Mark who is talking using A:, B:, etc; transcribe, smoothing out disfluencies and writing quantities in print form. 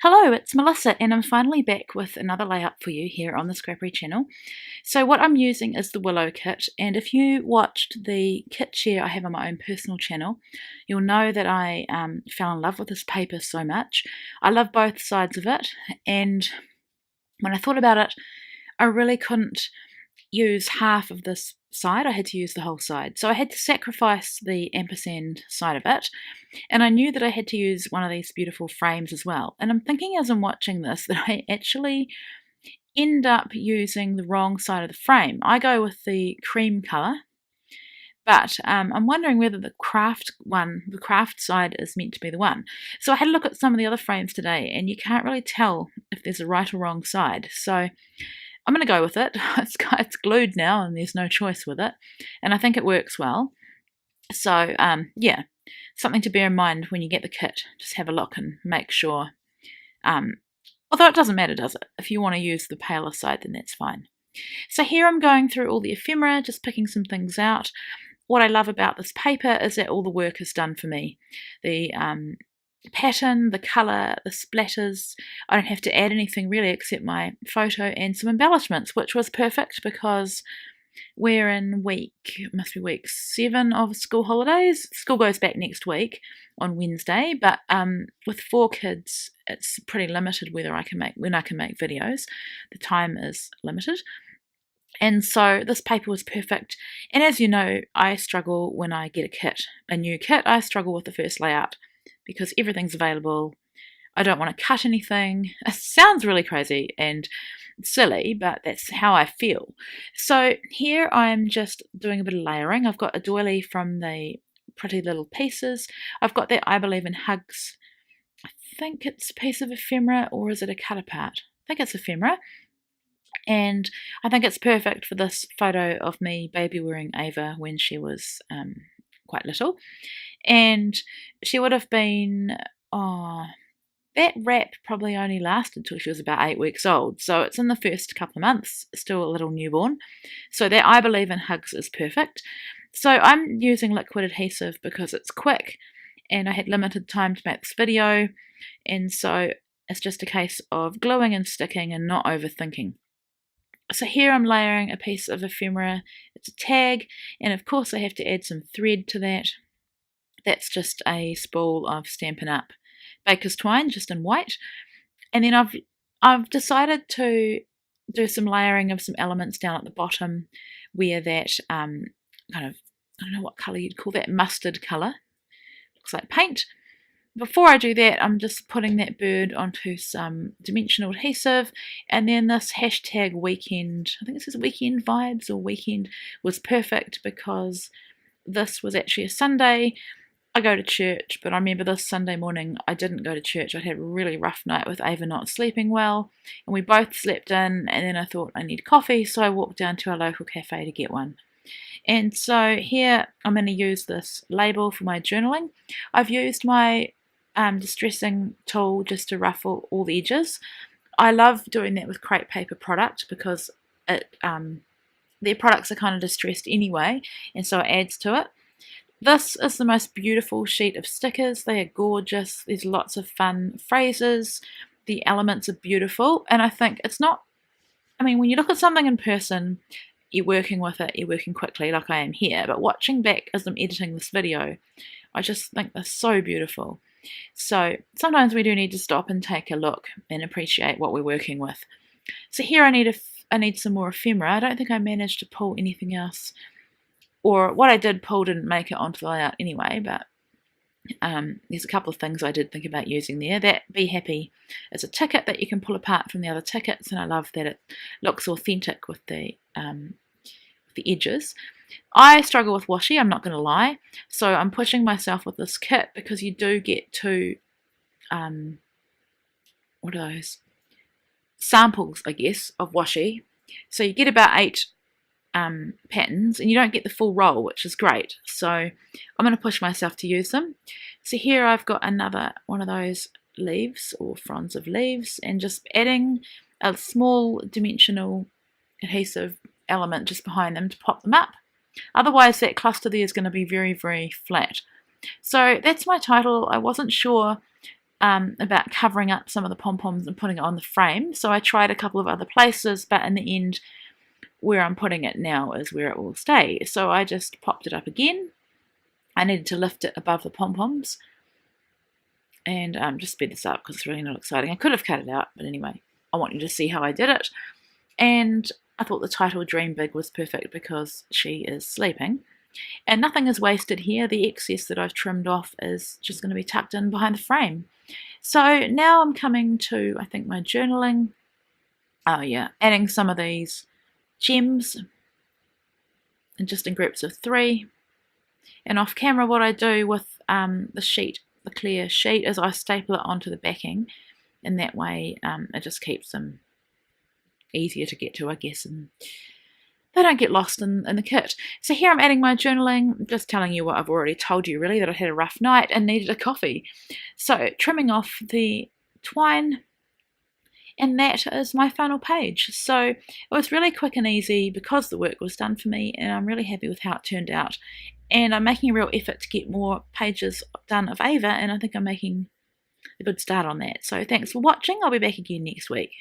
A: Hello, it's Melissa, and I'm finally back with another layout for you here on the Scrappery channel. So what I'm using is the Willow kit, and if you watched the kit share I have on my own personal channel, you'll know that I fell in love with this paper so much. I love both sides of it, and when I thought about it, I really couldn't use half of this side. I had to use the whole side. So I had to sacrifice the ampersand side of it, and I knew that I had to use one of these beautiful frames as well. And I'm thinking as I'm watching this that I actually end up using the wrong side of the frame. I go with the cream colour, but I'm wondering whether the craft side is meant to be the one. So I had a look at some of the other frames today, and you can't really tell if there's a right or wrong side. So I'm going to go with it. It's glued now, and there's no choice with it, and I think it works well. So yeah, something to bear in mind when you get the kit. Just have a look and make sure. Although it doesn't matter, does it? If you want to use the paler side, then that's fine. So here I'm going through all the ephemera, just picking some things out. What I love about this paper is that all the work is done for me. The pattern, the colour, the splatters, I don't have to add anything really except my photo and some embellishments, which was perfect because we're in must be week 7 of school holidays. School goes back next week on Wednesday, but with 4 kids, it's pretty limited when I can make videos. The time is limited. And so this paper was perfect. And as you know, I struggle when I get a new kit, I struggle with the first layout because everything's available. I don't want to cut anything. It sounds really crazy and silly, but that's how I feel. So here I'm just doing a bit of layering. I've got a doily from the Pretty Little Pieces. I've got that I Believe in Hugs. I think it's a piece of ephemera, or is it a cut apart? I think it's ephemera. And I think it's perfect for this photo of me baby wearing Ava when she was quite little. And she would have been, that wrap probably only lasted till she was about 8 weeks old. So it's in the first couple of months, still a little newborn. So that I Believe in Hugs is perfect. So I'm using liquid adhesive because it's quick and I had limited time to make this video. And so it's just a case of gluing and sticking and not overthinking. So here I'm layering a piece of ephemera. It's a tag, and of course I have to add some thread to that. That's just a spool of Stampin' Up! Baker's twine, just in white. And then I've decided to do some layering of some elements down at the bottom where that kind of, I don't know what colour you'd call that, mustard colour. Looks like paint. Before I do that, I'm just putting that bird onto some dimensional adhesive, and then this hashtag weekend, I think it says weekend vibes or weekend, was perfect because this was actually a Sunday. I go to church, but I remember this Sunday morning I didn't go to church. I'd had a really rough night with Ava not sleeping well, and we both slept in, and then I thought I need coffee, so I walked down to our local cafe to get one. And so here I'm going to use this label for my journaling. I've used my distressing tool just to ruffle all the edges. I love doing that with crepe paper product because their products are kind of distressed anyway, and so it adds to it. This is the most beautiful sheet of stickers. They are gorgeous. There's lots of fun phrases. The elements are beautiful, and I think it's not, I mean, when you look at something in person, you're working with it, you're working quickly like I am here, but watching back as I'm editing this video, I just think they're so beautiful. So sometimes we do need to stop and take a look and appreciate what we're working with. So here I need some more ephemera. I don't think I managed to pull anything else, or what I did pull didn't make it onto the layout anyway, but there's a couple of things I did think about using there. That Be Happy is a ticket that you can pull apart from the other tickets, and I love that it looks authentic with the edges. I struggle with washi, I'm not going to lie, so I'm pushing myself with this kit because you do get 2, what are those? Samples, I guess, of washi. So you get about 8 patterns, and you don't get the full roll, which is great. So I'm going to push myself to use them. So here I've got another one of those leaves or fronds of leaves, and just adding a small dimensional adhesive element just behind them to pop them up. Otherwise that cluster there is going to be very, very flat. So that's my title. I wasn't sure about covering up some of the pom-poms and putting it on the frame. So I tried a couple of other places, but in the end, where I'm putting it now is where it will stay. So I just popped it up again. I needed to lift it above the pom-poms and just speed this up because it's really not exciting. I could have cut it out, but anyway, I want you to see how I did it. And I thought the title Dream Big was perfect because she is sleeping. And nothing is wasted here. The excess that I've trimmed off is just going to be tucked in behind the frame. So now I'm coming to, I think, my journaling. Oh yeah, adding some of these gems and just in groups of 3. And off camera, what I do with the sheet, the clear sheet, is I staple it onto the backing, and that way it just keeps them easier to get to, I guess, and they don't get lost in the kit. So here I'm adding my journaling, just telling you what I've already told you really, that I had a rough night and needed a coffee. So trimming off the twine, and that is my final page. So it was really quick and easy because the work was done for me, and I'm really happy with how it turned out. And I'm making a real effort to get more pages done of Ava, and I think I'm making a good start on that. So thanks for watching. I'll be back again next week.